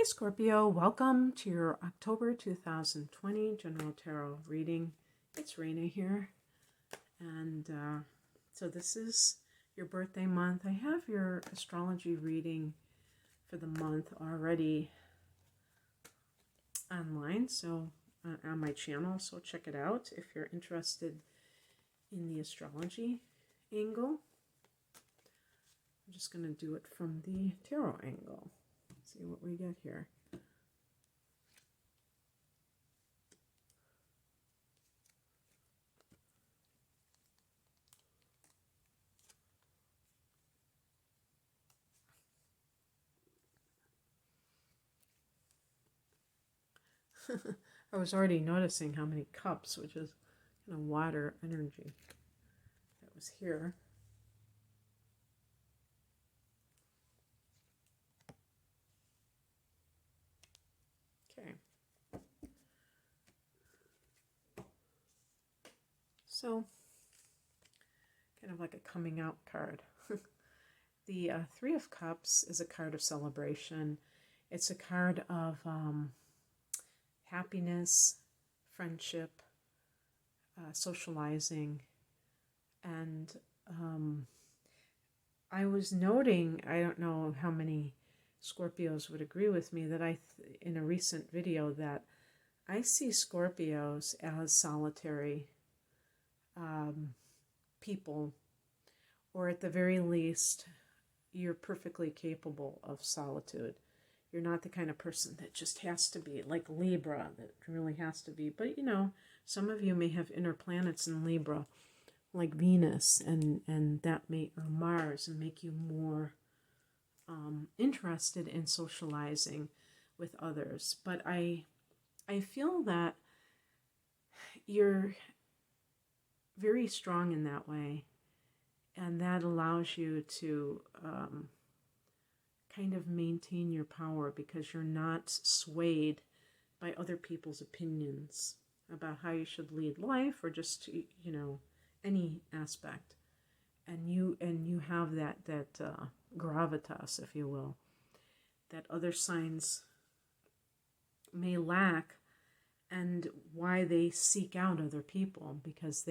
Hi Scorpio, welcome to your October 2020 General Tarot reading. It's Raina here, and so this is your birthday month. I have your astrology reading for the month already online, so on my channel, so check it out if you're interested in the astrology angle. I'm just going to do it from the tarot angle. See what we get here. I was already noticing how many cups, which is kind of water energy, that was here. Okay. So, kind of like a coming out card. The Three of Cups is a card of celebration. It's a card of happiness, friendship, socializing, and I was noting, I don't know how many Scorpios would agree with me, that in a recent video, that I see Scorpios as solitary people, or at the very least, you're perfectly capable of solitude. You're not the kind of person that just has to be like Libra, that really has to be. But, you know, some of you may have inner planets in Libra, like Venus, and that may, or Mars, and make you more interested in socializing with others. But I feel that you're very strong in that way, and that allows you to kind of maintain your power because you're not swayed by other people's opinions about how you should lead life, or just, you know, any aspect. And you have that gravitas, if you will, that other signs may lack, and why they seek out other people, because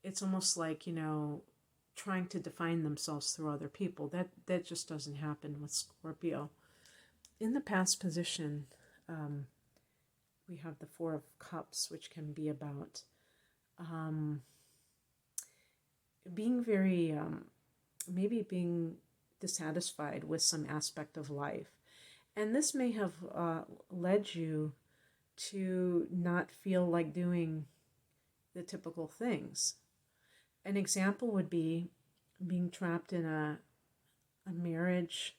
it's almost like, you know, trying to define themselves through other people. That just doesn't happen with Scorpio. In the past position, we have the Four of Cups, which can be about being very, maybe being dissatisfied with some aspect of life. And this may have led you to not feel like doing the typical things. An example would be being trapped in a marriage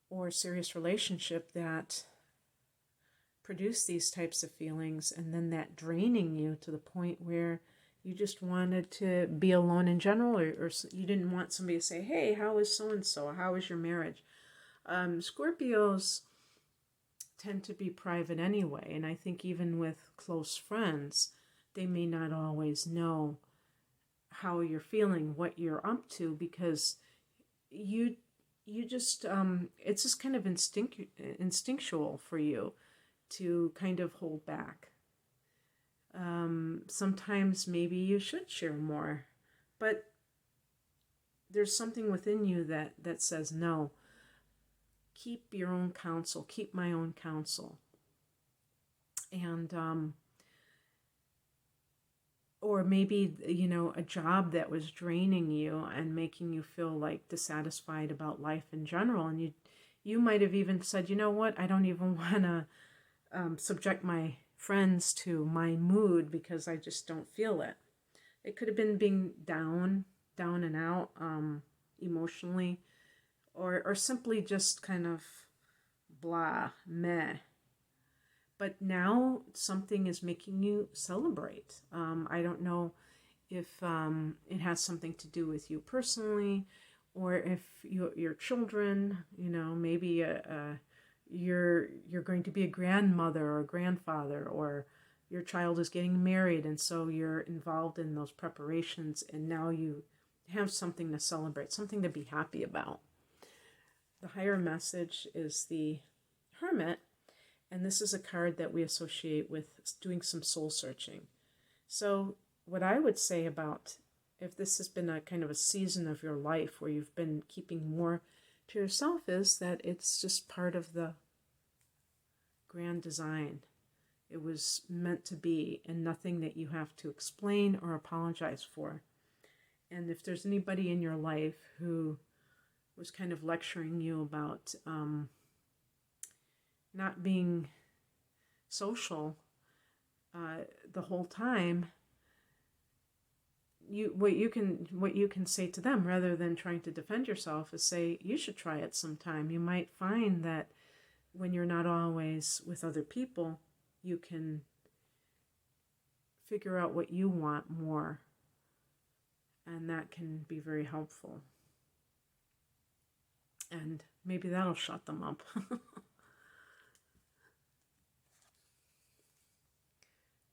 or a serious relationship that produced these types of feelings, and then that draining you to the point where you just wanted to be alone in general, or you didn't want somebody to say, hey, how is so-and-so? How is your marriage? Scorpios tend to be private anyway, and I think even with close friends, they may not always know how you're feeling, what you're up to, because you just it's just kind of instinctual for you to kind of hold back. Sometimes maybe you should share more, but there's something within you that says no. Keep your own counsel. Keep my own counsel. And or maybe, you know, a job that was draining you and making you feel like dissatisfied about life in general, and you might have even said, you know what, I don't even want to subject my friends to my mood because I just don't feel it. It could have been being down and out emotionally, or simply just kind of blah, meh. But now something is making you celebrate. I don't know if it has something to do with you personally, or if your children, you know, maybe you're going to be a grandmother or a grandfather, or your child is getting married, and so you're involved in those preparations, and now you have something to celebrate, something to be happy about. the higher message is the Hermit, and this is a card that we associate with doing some soul searching. So what I would say about if this has been a kind of a season of your life where you've been keeping more to yourself is that it's just part of the grand design. It was meant to be, and nothing that you have to explain or apologize for. And if there's anybody in your life who was kind of lecturing you about not being social the whole time, what you can say to them, rather than trying to defend yourself, is say, you should try it sometime. You might find that when you're not always with other people, you can figure out what you want more, and that can be very helpful. And maybe that'll shut them up.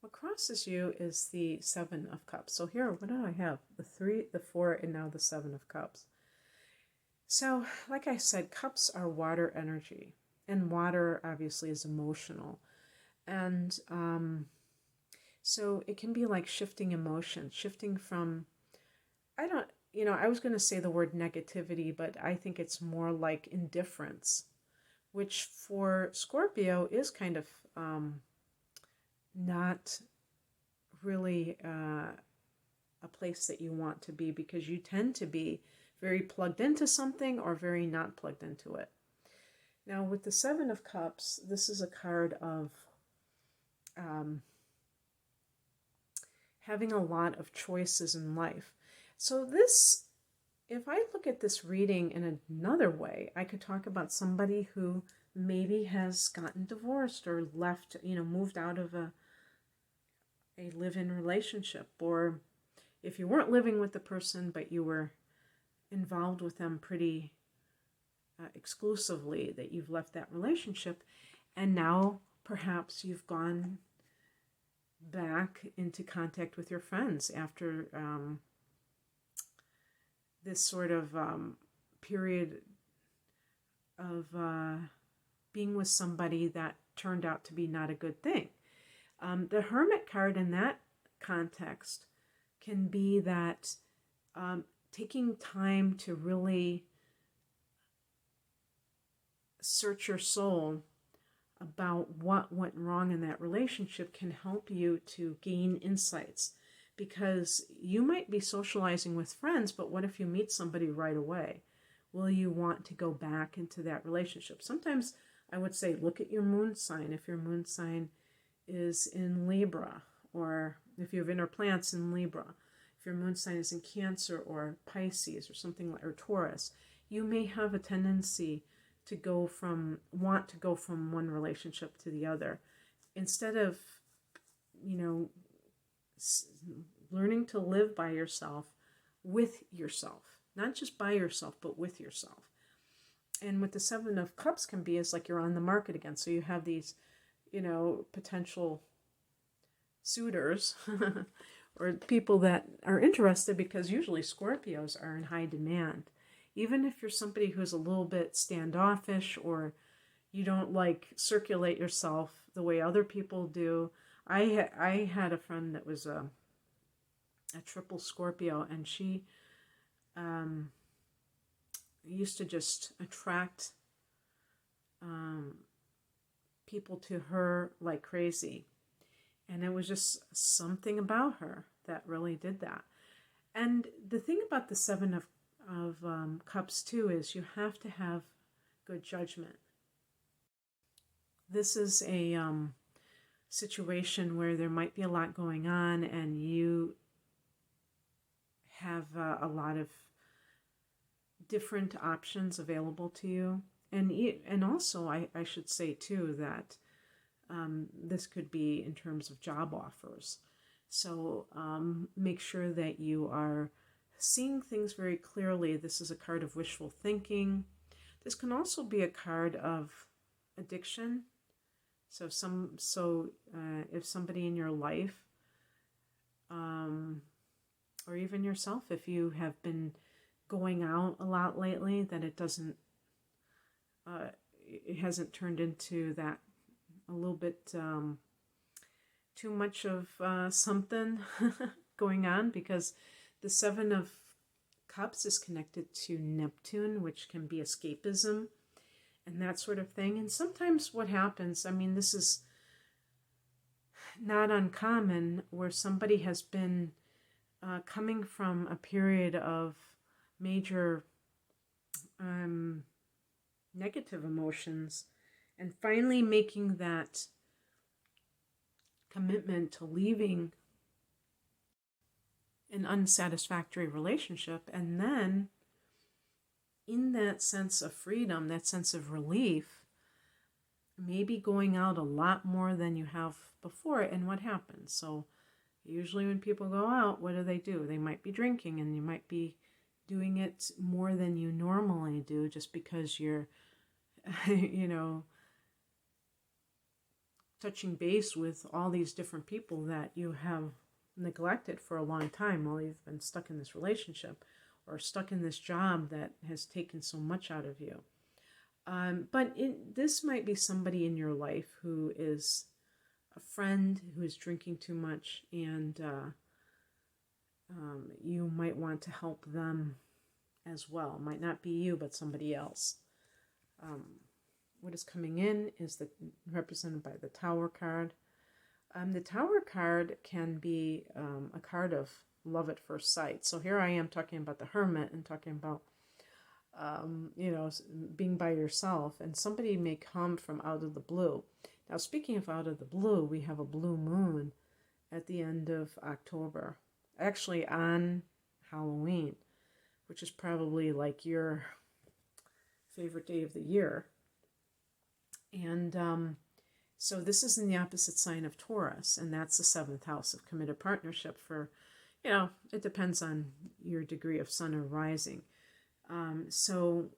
What crosses you is the Seven of Cups. So here, what do I have? The 3, the 4, and now the 7 of Cups. So, like I said, cups are water energy, and water obviously is emotional. And so it can be like shifting emotion, shifting from, I was going to say the word negativity, but I think it's more like indifference, which for Scorpio is kind of not really a place that you want to be, because you tend to be very plugged into something or very not plugged into it. Now with the 7 of Cups, this is a card of having a lot of choices in life. So this, if I look at this reading in another way, I could talk about somebody who maybe has gotten divorced or left, moved out of a live-in relationship, or if you weren't living with the person but you were involved with them pretty exclusively, that you've left that relationship, and now perhaps you've gone back into contact with your friends after this sort of period of being with somebody that turned out to be not a good thing. The Hermit card in that context can be that taking time to really search your soul about what went wrong in that relationship can help you to gain insights. Because you might be socializing with friends, but what if you meet somebody right away? Will you want to go back into that relationship? Sometimes I would say look at your moon sign. If your moon sign is in Libra, or if you have inner planets in Libra, if your moon sign is in Cancer or Pisces or something like, or Taurus, you may have a tendency to want to go from one relationship to the other, instead of, learning to live by yourself, with yourself, not just by yourself, but with yourself. And what the 7 of Cups can be is like you're on the market again. So you have these, potential suitors or people that are interested, because usually Scorpios are in high demand. Even if you're somebody who's a little bit standoffish, or you don't circulate yourself the way other people do. I had a friend that was a triple Scorpio, and she used to just attract people to her like crazy. And it was just something about her that really did that. And the thing about the 7 of Cups too is you have to have good judgment. This is a situation where there might be a lot going on, and you have a lot of different options available to you. And also, I should say too that this could be in terms of job offers. So make sure that you are seeing things very clearly. This is a card of wishful thinking. This can also be a card of addiction. So if somebody in your life, or even yourself, if you have been going out a lot lately, that it doesn't it hasn't turned into that a little bit too much of something going on, because the Seven of Cups is connected to Neptune, which can be escapism and that sort of thing. And sometimes what happens, I mean, this is not uncommon, where somebody has been coming from a period of major negative emotions and finally making that commitment to leaving an unsatisfactory relationship, and then in that sense of freedom, that sense of relief, maybe going out a lot more than you have before. And what happens? So usually when people go out, what do? They might be drinking, and you might be doing it more than you normally do, just because you're touching base with all these different people that you have neglected for a long time while you've been stuck in this relationship or stuck in this job that has taken so much out of you. But this might be somebody in your life who is a friend who is drinking too much, and you might want to help them as well. Might not be you, but somebody else. What is coming in is represented by the Tower card. The Tower card can be a card of love at first sight. So here I am talking about the Hermit and talking about, being by yourself, and somebody may come from out of the blue. Now, speaking of out of the blue, we have a blue moon at the end of October, actually on Halloween, which is probably like your favorite day of the year. And so this is in the opposite sign of Taurus, and that's the 7th house of committed partnership for, it depends on your degree of sun or rising. So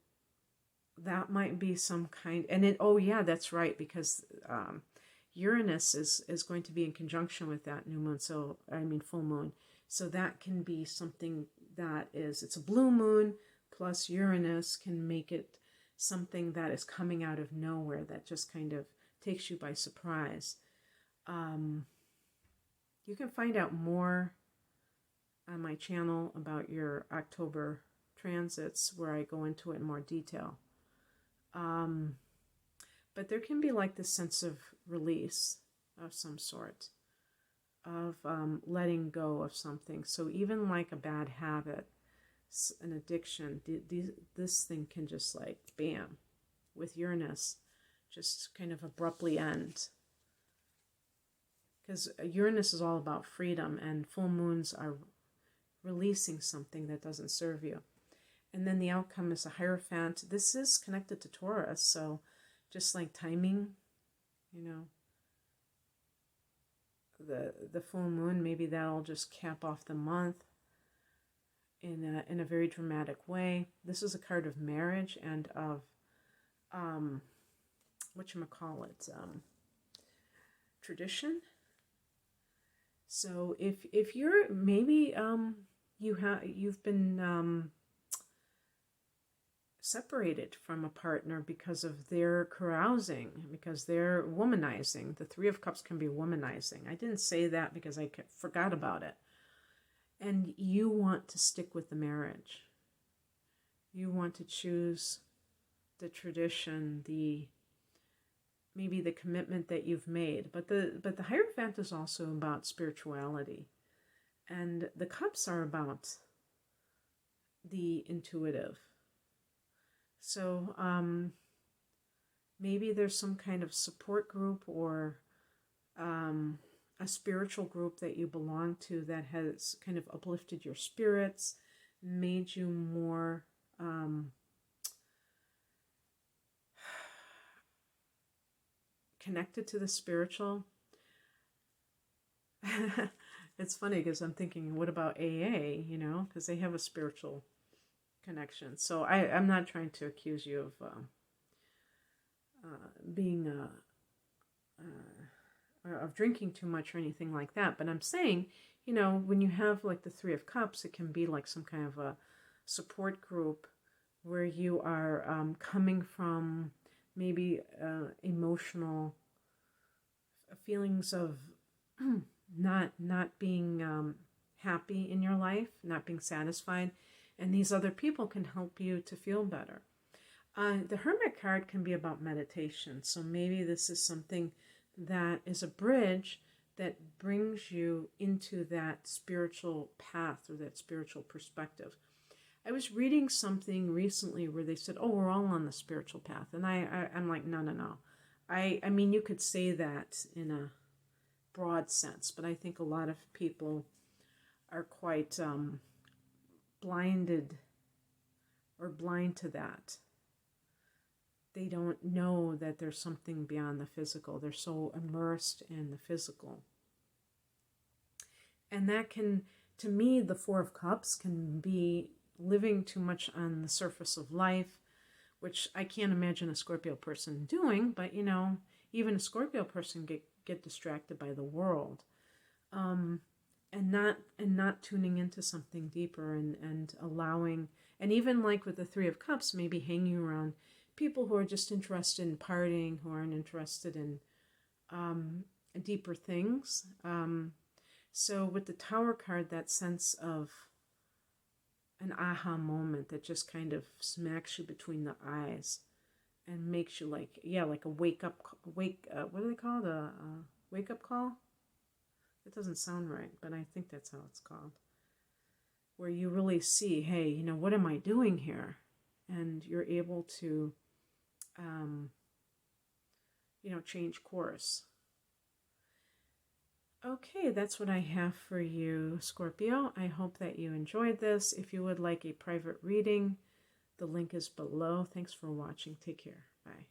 that might be some kind, and that's right, because Uranus is going to be in conjunction with that new moon, full moon. So that can be something it's a blue moon plus Uranus can make it something that is coming out of nowhere, that just kind of takes you by surprise. You can find out more on my channel about your October transits, where I go into it in more detail. But there can be like this sense of release of some sort, of letting go of something. So even like a bad habit, an addiction, this thing can just like, bam, with Uranus, just kind of abruptly end. Because Uranus is all about freedom, and full moons are releasing something that doesn't serve you. And then the outcome is a Hierophant. This is connected to Taurus, so just like timing, the full moon, maybe that'll just cap off the month in a very dramatic way. This is a card of marriage and of tradition. So if you're maybe you've been separated from a partner because of their carousing, because they're womanizing. The 3 of Cups can be womanizing. I didn't say that because I forgot about it. And you want to stick with the marriage. You want to choose the tradition, maybe the commitment that you've made. But the Hierophant is also about spirituality. And the Cups are about the intuitive. So maybe there's some kind of support group or a spiritual group that you belong to that has kind of uplifted your spirits, made you more connected to the spiritual. It's funny because I'm thinking, what about AA, because they have a spiritual connection. So I'm not trying to accuse you of being of drinking too much or anything like that, but I'm saying, when you have like the 3 of Cups, it can be like some kind of a support group where you are coming from maybe emotional feelings of not being happy in your life, not being satisfied, and these other people can help you to feel better. The Hermit card can be about meditation, so maybe this is something that is a bridge that brings you into that spiritual path or that spiritual perspective. I was reading something recently where they said, "Oh, we're all on the spiritual path," and I'm like, no, no, no. I mean, you could say that in a broad sense, but I think a lot of people are quite blinded or blind to that. They don't know that there's something beyond the physical. They're so immersed in the physical. And that can, to me, the Four of Cups can be living too much on the surface of life, which I can't imagine a Scorpio person doing, but even a Scorpio person get distracted by the world. And not tuning into something deeper and allowing, and even like with the Three of Cups, maybe hanging around people who are just interested in partying, who aren't interested in deeper things. So with the Tower card, that sense of an aha moment that just kind of smacks you between the eyes and makes you like a what do they call it? A wake up call? It doesn't sound right, but I think that's how it's called. Where you really see, hey, what am I doing here? And you're able to, change course. Okay, that's what I have for you, Scorpio. I hope that you enjoyed this. If you would like a private reading, the link is below. Thanks for watching. Take care. Bye.